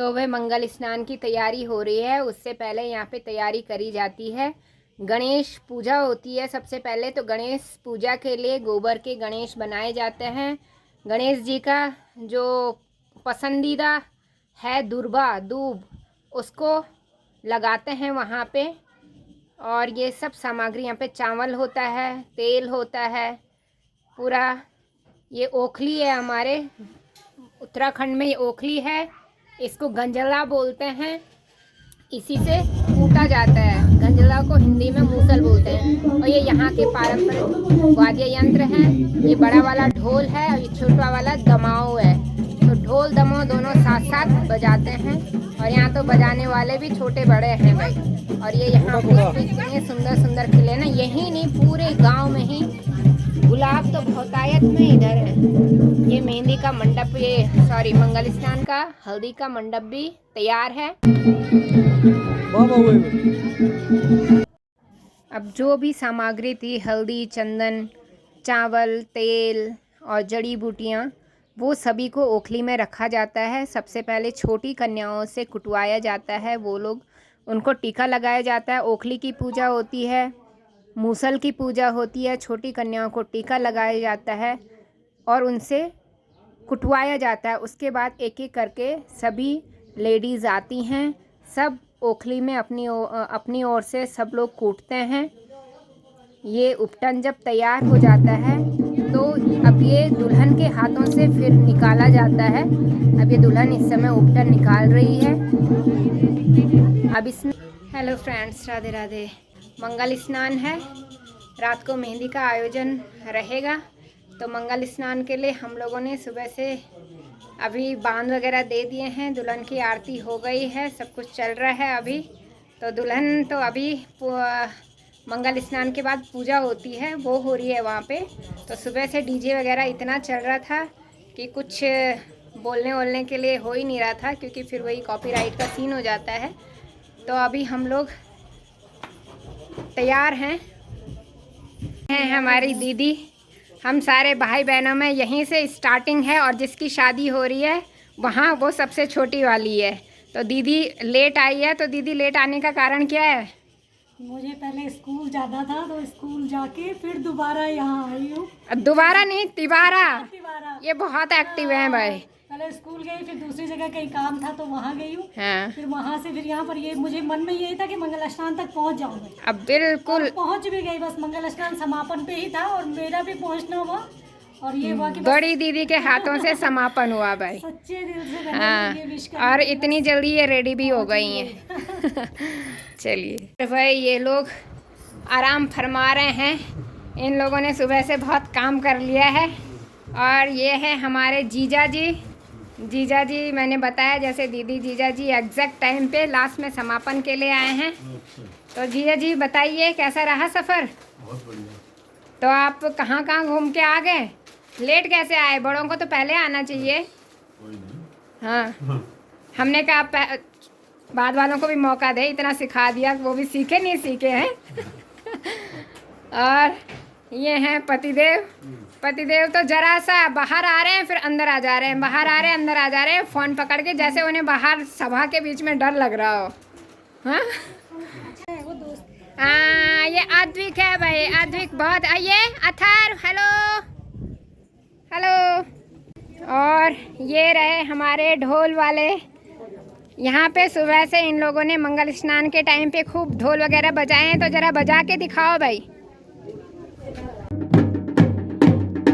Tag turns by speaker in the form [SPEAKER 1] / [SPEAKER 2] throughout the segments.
[SPEAKER 1] सुबह मंगल स्नान की तैयारी हो रही है। उससे पहले यहाँ पे तैयारी करी जाती है। गणेश पूजा होती है। सबसे पहले तो गणेश पूजा के लिए गोबर के गणेश बनाए जाते हैं। गणेश जी का जो पसंदीदा है दुर्बा दूब, उसको लगाते हैं वहाँ पे। और ये सब सामग्री यहाँ पे चावल होता है, तेल होता है, पूरा ये ओखली है। हमारे उत्तराखंड में ये ओखली है, इसको गंजला बोलते हैं। इसी से कूटा जाता है। गंजला को हिंदी में मूसल बोलते हैं। और ये यहाँ के पारंपरिक वाद्य यंत्र हैं। ये बड़ा वाला ढोल है और ये छोटा वाला दमाऊ है। तो ढोल दमाऊ दोनों साथ साथ बजाते हैं। और यहाँ तो बजाने वाले भी छोटे बड़े हैं भाई। और ये यहाँ पुष्प इतने सुंदर सुंदर खिले ना, यही नहीं पूरे गाँव में ही। गुलाब तो बहुतायत में इधर है। ये मेहंदी का मंडप, ये सॉरी मंगल स्नान का हल्दी का मंडप भी तैयार है। अब जो भी सामग्री थी, हल्दी, चंदन, चावल, तेल और जड़ी बूटियाँ, वो सभी को ओखली में रखा जाता है। सबसे पहले छोटी कन्याओं से कुटवाया जाता है। वो लोग, उनको टीका लगाया जाता है। ओखली की पूजा होती है, मूसल की पूजा होती है। छोटी कन्याओं को टीका लगाया जाता है और उनसे कुटवाया जाता है। उसके बाद एक एक करके सभी लेडीज़ आती हैं। सब ओखली में अपनी ओर से सब लोग कूटते हैं। ये उपटन जब तैयार हो जाता है तो अब ये दुल्हन के हाथों से फिर निकाला जाता है। अब ये दुल्हन इस समय उपटन निकाल रही है। अब इसमें हेलो फ्रेंड्स, राधे राधे। मंगल स्नान है, रात को मेहंदी का आयोजन रहेगा। तो मंगल स्नान के लिए हम लोगों ने सुबह से अभी बांध वगैरह दे दिए हैं। दुल्हन की आरती हो गई है, सब कुछ चल रहा है अभी। तो दुल्हन तो अभी मंगल स्नान के बाद पूजा होती है, वो हो रही है वहाँ पे। तो सुबह से डीजे वगैरह इतना चल रहा था कि कुछ बोलने के लिए हो ही नहीं रहा था, क्योंकि फिर वही कॉपीराइट का सीन हो जाता है। तो अभी हम लोग तैयार हैं हमारी दीदी, हम सारे भाई बहनों में यहीं से स्टार्टिंग है। और जिसकी शादी हो रही है वहाँ, वो सबसे छोटी वाली है। तो दीदी लेट आई है। तो दीदी लेट आने का कारण क्या है?
[SPEAKER 2] मुझे पहले स्कूल जाना था, तो स्कूल जाके फिर दोबारा यहाँ आई हूँ।
[SPEAKER 1] दोबारा नहीं, तिबारा।
[SPEAKER 2] तिबारा।
[SPEAKER 1] ये बहुत एक्टिव है भाई।
[SPEAKER 2] पहले स्कूल गई, फिर दूसरी जगह कहीं काम था तो वहाँ गई हूँ।
[SPEAKER 1] हाँ।
[SPEAKER 2] फिर वहाँ से फिर यहाँ पर, ये मुझे मन में यही था कि मंगल स्नान तक पहुँच जाऊँगी।
[SPEAKER 1] अब बिल्कुल
[SPEAKER 2] पहुँच भी गई, बस मंगल स्नान समापन पे ही था और मेरा भी पहुँचना हुआ। और ये हुआ कि
[SPEAKER 1] बड़ी दीदी के हाथों से समापन हुआ भाई।
[SPEAKER 2] सच्चे दिल से
[SPEAKER 1] हाँ,
[SPEAKER 2] ये विश
[SPEAKER 1] और इतनी जल्दी ये रेडी भी हो गई हैं। चलिए भाई, ये लोग आराम फरमा रहे हैं। इन लोगों ने सुबह से बहुत काम कर लिया है। और ये है हमारे जीजा जी। जीजा जी, मैंने बताया जैसे दीदी, जीजा जी एग्जैक्ट टाइम पे लास्ट में समापन के लिए आए हैं। तो जीजा जी बताइए, कैसा रहा सफ़र?
[SPEAKER 3] बहुत बढ़िया।
[SPEAKER 1] तो आप कहाँ कहाँ घूम के आ गए? लेट कैसे आए? बड़ों को तो पहले आना चाहिए।
[SPEAKER 3] कोई नहीं।
[SPEAKER 1] हाँ, हमने कहा बाद वालों को भी मौका दे, इतना सिखा दिया, वो भी सीखे नहीं सीखे हैं। और ये हैं पतिदेव। पतिदेव तो जरा सा बाहर आ रहे हैं, फिर अंदर आ जा रहे हैं, बाहर आ रहे हैं, अंदर आ जा रहे हैं, फ़ोन पकड़ के, जैसे उन्हें बाहर सभा के बीच में डर लग रहा हो। हाँ हाँ, ये अद्विक है भाई, अद्विक बहुत। आइए अथर, हेलो हेलो। और ये रहे हमारे ढोल वाले। यहाँ पे सुबह से इन लोगों ने मंगल स्नान के टाइम पे खूब ढोल वगैरह बजाए हैं। तो ज़रा बजा के दिखाओ भाई।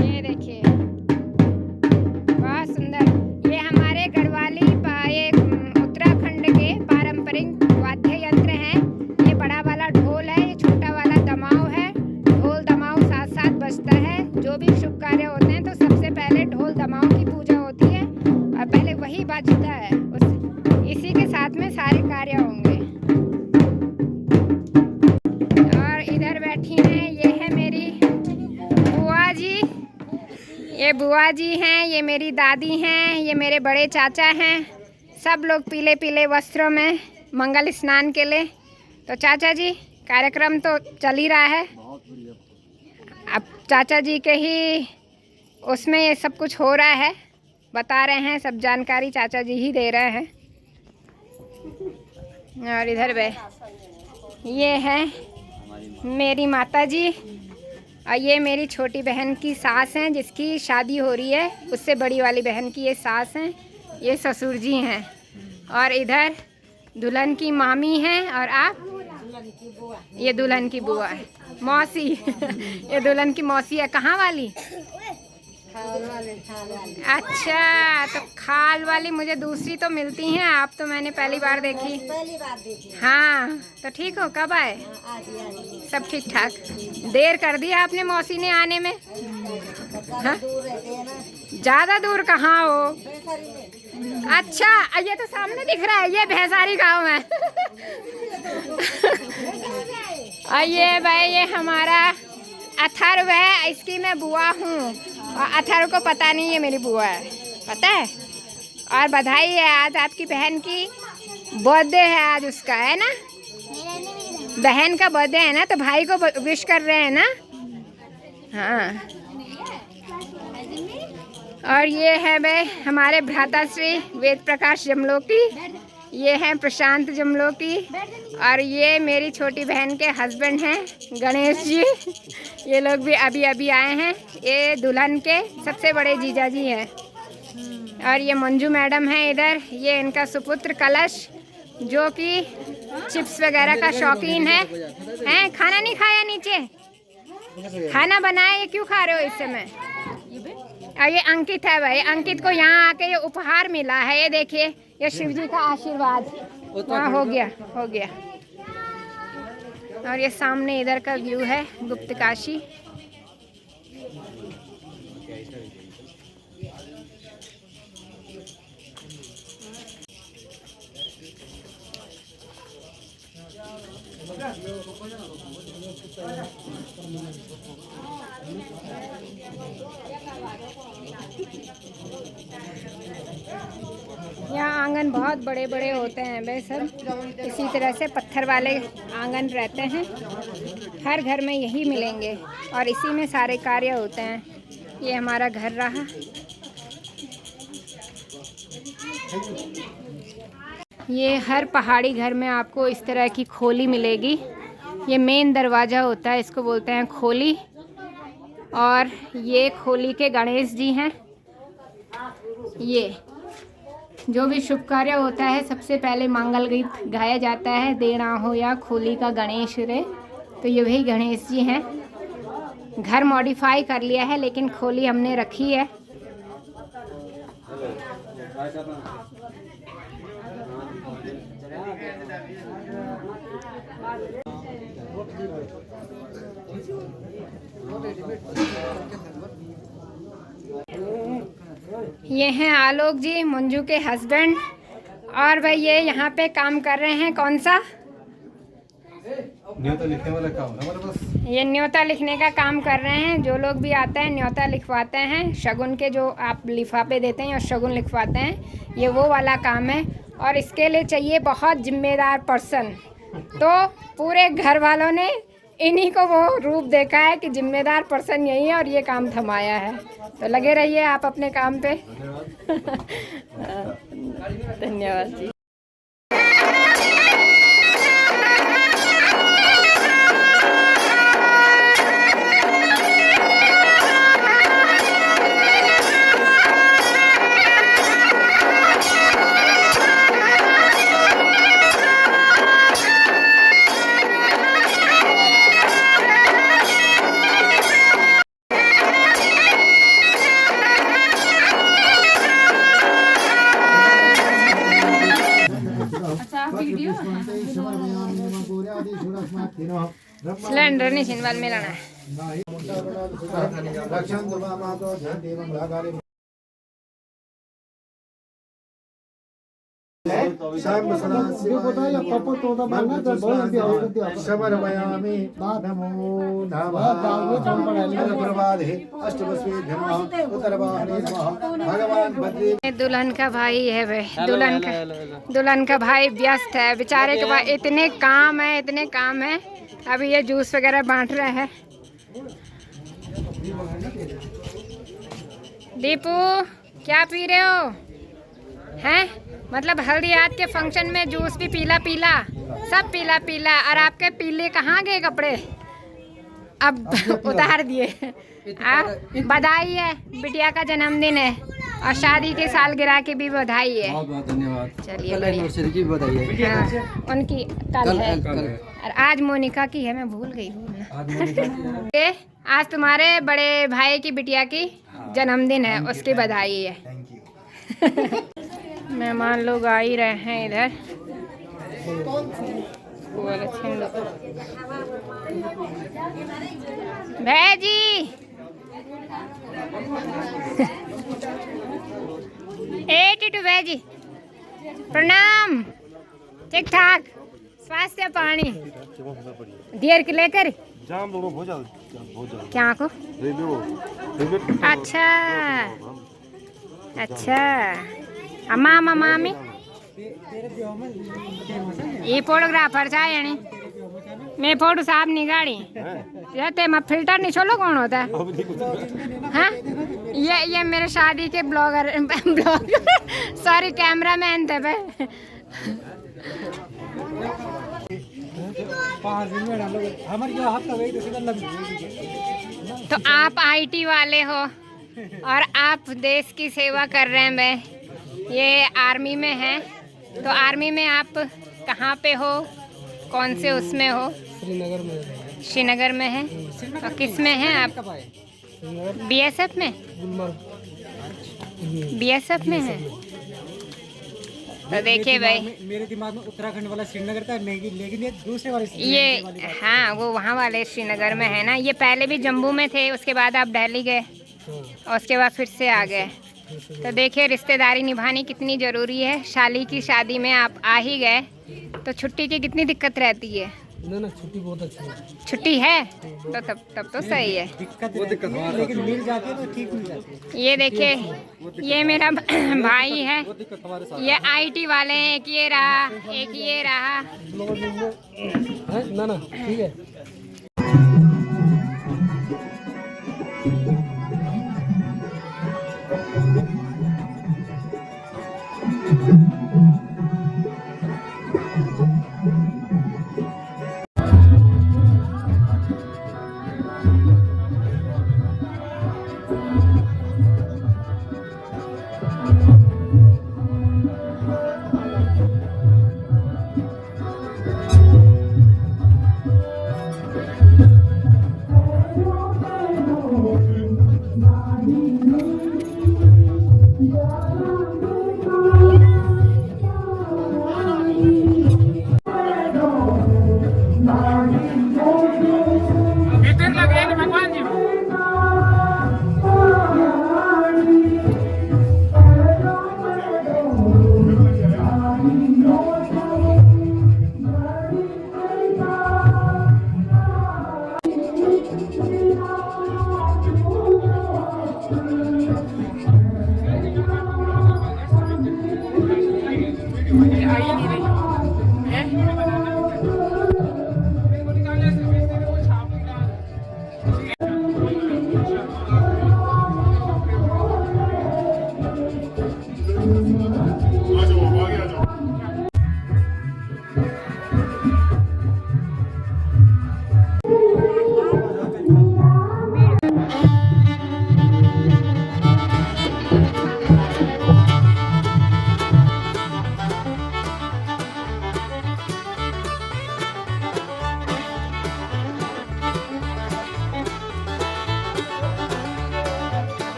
[SPEAKER 1] ये देखिए, बहुत सुंदर। ये हमारे गढ़वाली ये उत्तराखंड के पारंपरिक वाद्य यंत्र हैं। ये बड़ा वाला ढोल है, ये छोटा वाला दमाऊ है। ढोल दमाऊ साथ साथ बजता है। जो भी शुभ कार्य होते हैं तो सबसे पहले ढोल दमाऊ की पूजा होती है और पहले वही बजता है। इसी के साथ में सारे कार्य होंगे। और इधर बैठी हैं, ये है मेरी बुआ जी। ये बुआ जी हैं, ये मेरी दादी हैं, ये मेरे बड़े चाचा हैं। सब लोग पीले पीले वस्त्रों में मंगल स्नान के लिए। तो चाचा जी, कार्यक्रम तो चल ही रहा है। अब चाचा जी के ही उसमें ये सब कुछ हो रहा है, बता रहे हैं, सब जानकारी चाचा जी ही दे रहे हैं। और इधर वे ये है मेरी माता जी और ये मेरी छोटी बहन की सास हैं जिसकी शादी हो रही है, उससे बड़ी वाली बहन की ये सास हैं, ये ससुर जी हैं। और इधर दुल्हन की मामी हैं और आप ये दुल्हन की बुआ है, मौसी ये दुल्हन की मौसी है। कहाँ वाली? अच्छा, तो खाल वाली मुझे दूसरी तो मिलती हैं, आप तो मैंने पहली बार देखी। हाँ, तो ठीक हो, कब आए? सब ठीक ठाक। देर कर दिया आपने मौसी ने आने में। हाँ? ज़्यादा दूर कहाँ हो? अच्छा, ये तो सामने दिख रहा है, ये भैंसारी गांव है। ये भाई ये हमारा अथर्व है, इसकी मैं बुआ हूँ और अथर्व को पता नहीं है मेरी बुआ है, पता है। और बधाई है, आज आपकी बहन की बर्थडे है, आज उसका है ना, बहन का बर्थडे है ना, तो भाई को विश कर रहे हैं ना। हाँ, और ये है भाई हमारे भ्राताश्री वेद प्रकाश जमलोकी, ये हैं प्रशांत जमलोकी, और ये मेरी छोटी बहन के हस्बैंड हैं गणेश जी, ये लोग भी अभी अभी आए हैं। ये दुल्हन के सबसे बड़े जीजा जी हैं। और ये मंजू मैडम हैं इधर, ये इनका सुपुत्र कलश जो कि चिप्स वगैरह का शौकीन है। हैं, खाना नहीं खाया नीचे, खाना बनाया, ये क्यों खा रहे हो इस समय? और ये अंकित है भाई, अंकित को यहाँ आके ये उपहार मिला है, ये देखिए, ये शिव जी का आशीर्वाद वहाँ हो गया, हो गया। और ये सामने इधर का व्यू है गुप्त काशी। यहाँ आंगन बहुत बड़े बड़े होते हैं भाई, सब इसी तरह से पत्थर वाले आंगन रहते हैं, हर घर में यही मिलेंगे और इसी में सारे कार्य होते हैं। ये हमारा घर रहा। ये हर पहाड़ी घर में आपको इस तरह की खोली मिलेगी, ये मेन दरवाज़ा होता है, इसको बोलते हैं खोली। और ये खोली के गणेश जी हैं। ये जो भी शुभ कार्य होता है सबसे पहले मंगल गीत गाया जाता है, देना हो या खोली का गणेश रे, तो ये वही गणेश जी हैं। घर मॉडिफाई कर लिया है लेकिन खोली हमने रखी है। ये हैं आलोक जी, मंजू के हस्बैंड, और भाई ये यहाँ पे काम कर रहे हैं, कौन सा?
[SPEAKER 3] न्योता लिखने वाला काम है हमारे पास।
[SPEAKER 1] ये न्योता लिखने का काम कर रहे हैं। जो लोग भी आते हैं न्योता लिखवाते हैं, शगुन के जो आप लिफाफे देते हैं और शगुन लिखवाते हैं, ये वो वाला काम है। और इसके लिए चाहिए बहुत जिम्मेदार पर्सन, तो पूरे घर वालों ने इन्हीं को वो रूप देखा है कि जिम्मेदार पर्सन यही है और ये काम थमाया है। तो लगे रहिए आप अपने काम पे। धन्यवाद जी। सिलेंडर नहीं छिनवाल में लाना है।
[SPEAKER 4] समर्पयामि नमो नमः प्रभाते अष्टवस्वे नमः उत्तरवाहने नमः भगवान बद्री।
[SPEAKER 1] दुल्हन का भाई है भाई, दुल्हन का भाई व्यस्त है बेचारे के पास इतने काम है, इतने काम है। अभी ये जूस वगैरह बांट रहा है। दीपू क्या पी रहे हो? हैं? मतलब हल्दी रात के फंक्शन में जूस भी पीला पीला, सब पीला पीला। और आपके पीले कहाँ गए कपड़े? अब उतार दिए। बधाई है, बिटिया का जन्मदिन है और शादी के सालगिरह की भी बधाई है।
[SPEAKER 3] बहुत बहुत धन्यवाद।
[SPEAKER 1] चलिए
[SPEAKER 3] कल एनिवर्सरी की भी बधाई है।
[SPEAKER 1] हाँ, उनकी कल है और आज मोनिका की है, मैं भूल गई हूँ। आज तुम्हारे बड़े भाई की बिटिया की जन्मदिन है, उसकी बधाई है। मेहमान लोग आ ही रहे हैं इधर। भैजी ए टिटू भैजी प्रणाम। ठीक ठाक, स्वास्थ्य पानी देर के लेकर क्या को? अच्छा अच्छा, मामा मामी ये फोटोग्राफर चाहिए नी, मैं फोटो साहब नहीं गाड़ी रहते मैं फिल्टर नहीं छोलो कौन होता है? हाँ, ये मेरे शादी के ब्लॉगर सॉरी कैमरामैन थे पे। तो आप आईटी वाले हो और आप देश की सेवा कर रहे हैं। मैं ये आर्मी में है, तो आर्मी में आप कहाँ पे हो, कौन से उसमें हो? श्रीनगर में है। और किस में है आप? बीएसएफ में? बीएसएफ में है। तो देखिए भाई,
[SPEAKER 5] मेरे दिमाग में उत्तराखंड वाला श्रीनगर था, लेकिन ये दूसरे वाले
[SPEAKER 1] ये हाँ, वो वहाँ वाले श्रीनगर में है ना। ये पहले भी जम्मू में थे, उसके बाद आप दिल्ली गए और उसके बाद फिर से आ गए। तो देखिए रिश्तेदारी निभानी कितनी ज़रूरी है। शाली की शादी में आप आ ही गए तो छुट्टी की कितनी दिक्कत रहती है?
[SPEAKER 5] ना छुट्टी बहुत अच्छी है।
[SPEAKER 1] छुट्टी है तो तब तो सही है।
[SPEAKER 5] दिक्कत लेकिन मिल जाती है तो ठीक मिल जाती है।
[SPEAKER 1] ये देखिए, ये मेरा भाई है, ये आईटी वाले हैं। एक ये रहा, एक ये रहा।
[SPEAKER 5] ना ठीक है।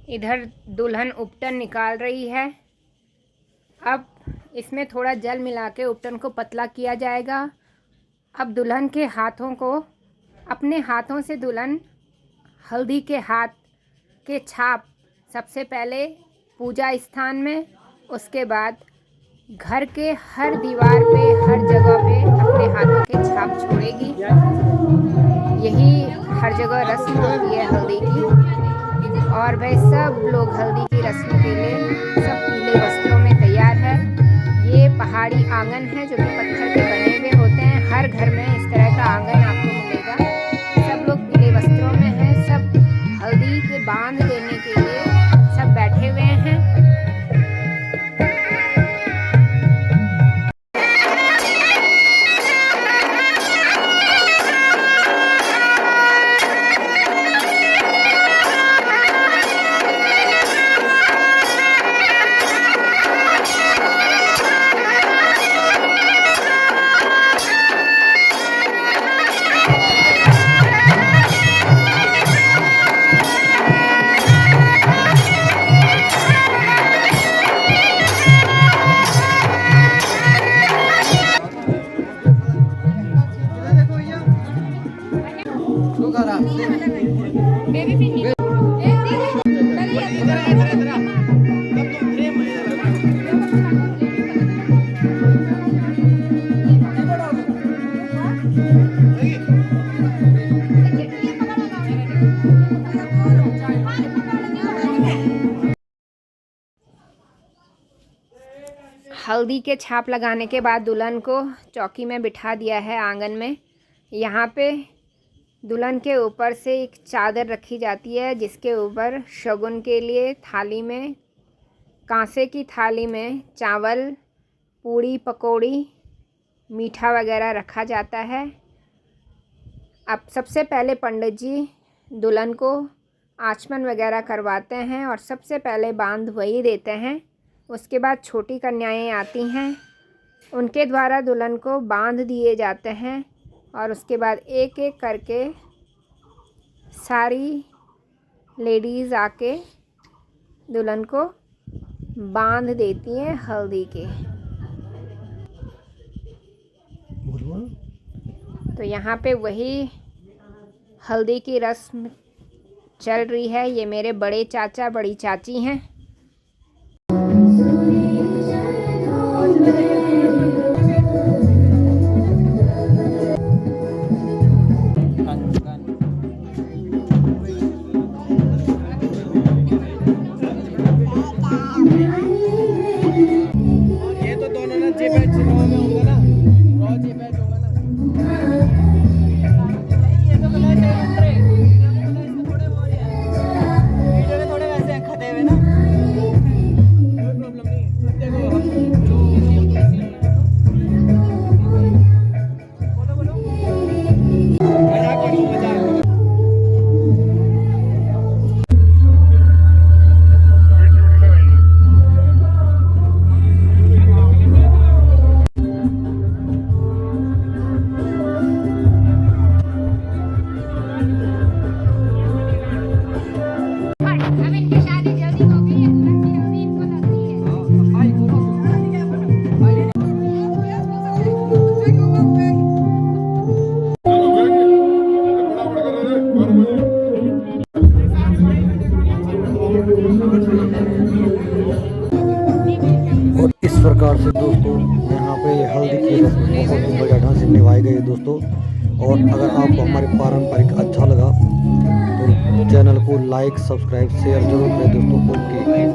[SPEAKER 1] इधर दुल्हन उपटन निकाल रही है। अब इसमें थोड़ा जल मिला के उपटन को पतला किया जाएगा। अब दुल्हन के हाथों को, अपने हाथों से दुल्हन हल्दी के हाथ के छाप सबसे पहले पूजा स्थान में, उसके बाद घर के हर दीवार पे, हर जगह पे अपने हाथों के छाप छोड़ेगी। यही हर जगह रस्म होती है हल्दी की। और वह सब लोग हल्दी की रस्म के लिए सब पीले वस्त्रों में तैयार है। ये पहाड़ी आंगन है जो कि पत्थर के बने हुए होते हैं। हर घर में इस तरह का आंगन आपको मिलेगा। सब लोग पीले वस्त्रों में हैं। सब हल्दी के बांध देने के लिए सब बैठे हुए हैं। हल्दी के छाप लगाने के बाद दुल्हन को चौकी में बिठा दिया है आंगन में। यहाँ पे दुल्हन के ऊपर से एक चादर रखी जाती है जिसके ऊपर शगुन के लिए थाली में, कांसे की थाली में चावल, पूड़ी पकौड़ी, मीठा वगैरह रखा जाता है। अब सबसे पहले पंडित जी दुल्हन को आचमन वगैरह करवाते हैं और सबसे पहले बांध वही देते हैं। उसके बाद छोटी कन्याएं आती हैं, उनके द्वारा दुल्हन को बांध दिए जाते हैं और उसके बाद एक एक करके सारी लेडीज़ आके दुल्हन को बांध देती हैं हल्दी के। तो यहाँ पे वही हल्दी की रस्म चल रही है। ये मेरे बड़े चाचा बड़ी चाची हैं।
[SPEAKER 5] ये तो दोनों ना जे बैच में होगा ना, रॉ जे बैच होगा ना। ये तो बना है थोड़े वो है वीडियो में थोड़े वैसे खदे हुए ना, कोई प्रॉब्लम नहीं है। देखो हम जो बोलो मजाक करो मजाक।
[SPEAKER 1] अब इनकी शादी जल्दी हो गई है, दुल्हन की हल्दी इनको लगती है।
[SPEAKER 3] और इस प्रकार से दोस्तों यहाँ पे हल्दी की रस्म बहुत ही बढ़िया ढंग से निभाई गई है दोस्तों। और अगर आपको हमारे पारंपरिक अच्छा लगा तो चैनल को लाइक, सब्सक्राइब, शेयर जरूर करें दोस्तों। ओके।